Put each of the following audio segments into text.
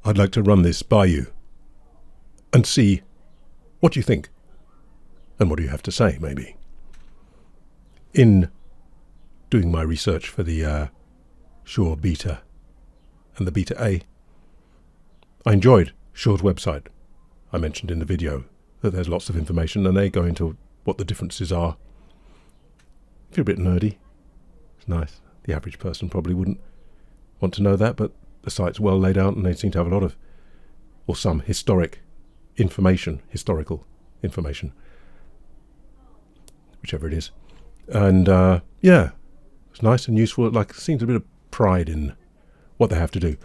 I'd like to run this by you and see what you think and what do you have to say, maybe. In doing my research for the Shure Beta and the Beta A, I enjoyed Shure's website. I mentioned in the video that there's lots of information and they go into what the differences are. If you're a bit nerdy, it's nice. The average person probably wouldn't want to know that, but the site's well laid out and they seem to have a lot of, or some historical information, whichever it is. And yeah, it's nice and useful. It seems a bit of pride in what they have to do.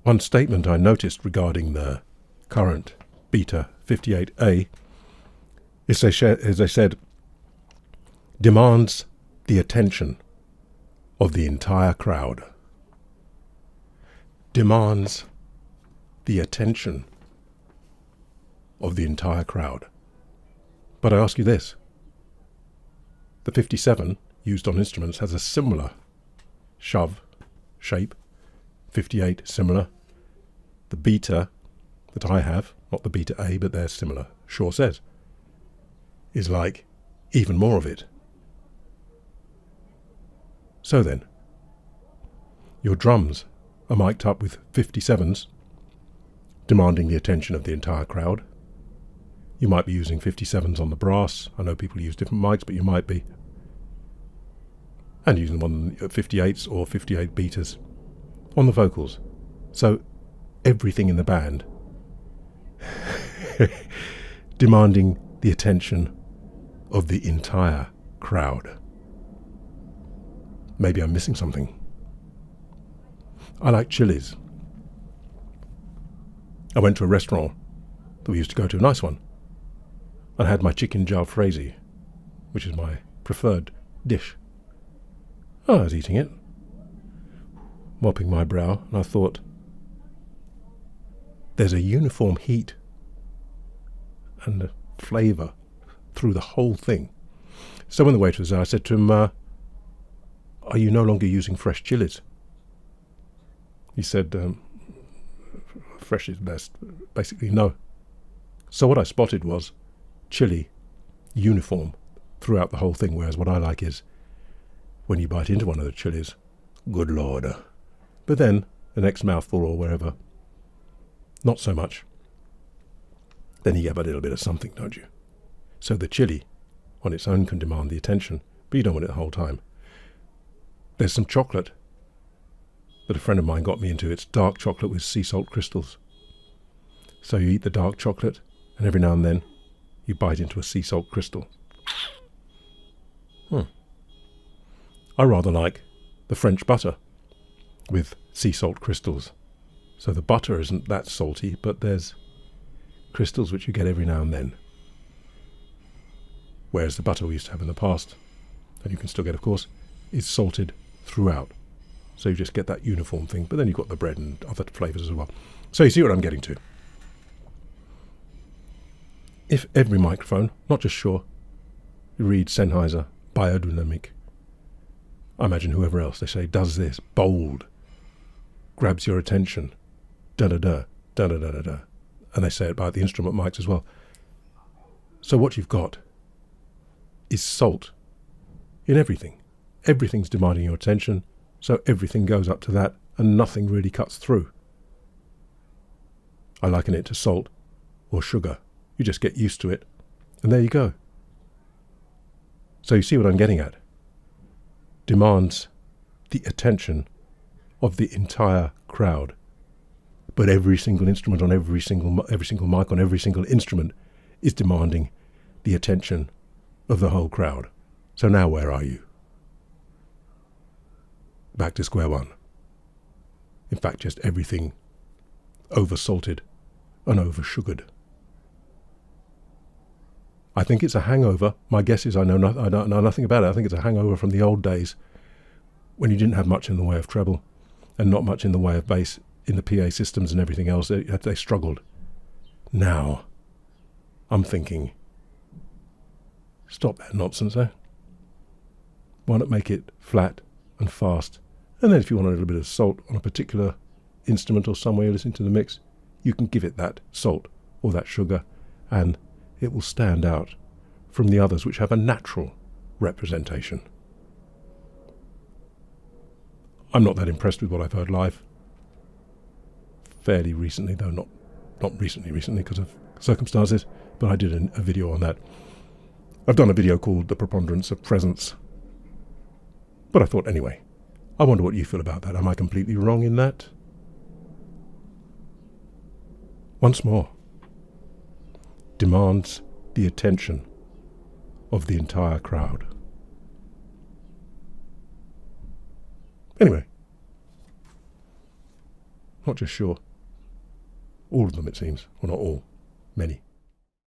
One statement I noticed regarding the current Beta 58A is they said, demands the attention of the entire crowd. Demands the attention of the entire crowd. But I ask you this. The 57 used on instruments has a similar shove shape. 58 similar. The Beta that I have, not the Beta A, but they're similar, Shure says, is like even more of it. So then, your drums are mic'd up with 57s, demanding the attention of the entire crowd. You might be using 57s on the brass. I know people use different mics, but you might be. And using one 58s or 58 betas on the vocals. So everything in the band demanding the attention of the entire crowd. Maybe I'm missing something. I like chilies. I went to a restaurant that we used to go to, a nice one, and had my chicken jalfrezi, which is my preferred dish. I was eating it, mopping my brow, and I thought, there's a uniform heat and a flavour through the whole thing. So when the waiter was there, I said to him, are you no longer using fresh chilies? He said, fresh is best. Basically, no. So what I spotted was chili uniform throughout the whole thing, whereas what I like is when you bite into one of the chilies, good Lord. But then, the next mouthful or wherever, not so much. Then you have a little bit of something, don't you? So the chili on its own can demand the attention, but you don't want it the whole time. There's some chocolate that a friend of mine got me into. It's dark chocolate with sea salt crystals. So you eat the dark chocolate, and every now and then you bite into a sea salt crystal. I rather like the French butter with sea salt crystals. So the butter isn't that salty, but there's crystals which you get every now and then. Whereas the butter we used to have in the past, and you can still get, of course, is salted throughout. So you just get that uniform thing, but then you've got the bread and other flavours as well. So you see what I'm getting to. If every microphone, not just Shure, you read Sennheiser, biodynamic, I imagine whoever else, they say, does this, bold, grabs your attention, da-da-da, da-da-da-da-da. And they say it about the instrument mics as well. So what you've got is salt in everything. Everything's demanding your attention, so everything goes up to that, and nothing really cuts through. I liken it to salt or sugar. You just get used to it, and there you go. So you see what I'm getting at. Demands the attention of the entire crowd. But every single instrument on every single mic on every single instrument is demanding the attention of the whole crowd. So now where are you? Back to square one. In fact, just everything over-salted and over-sugared. I think it's a hangover. My guess is I know nothing about it. I think it's a hangover from the old days when you didn't have much in the way of treble and not much in the way of bass in the PA systems and everything else. They struggled. Now, I'm thinking, stop that nonsense, eh? Why not make it flat and fast? And then if you want a little bit of salt on a particular instrument or some way of listening to the mix, you can give it that salt or that sugar, and it will stand out from the others which have a natural representation. I'm not that impressed with what I've heard live. Fairly recently, though not recently because of circumstances, but I did a video on that. I've done a video called The Preponderance of Presence. But I thought, anyway, I wonder what you feel about that. Am I completely wrong in that? Once more, demands the attention of the entire crowd. Anyway, not just sure. All of them, it seems. Well, not all. Many.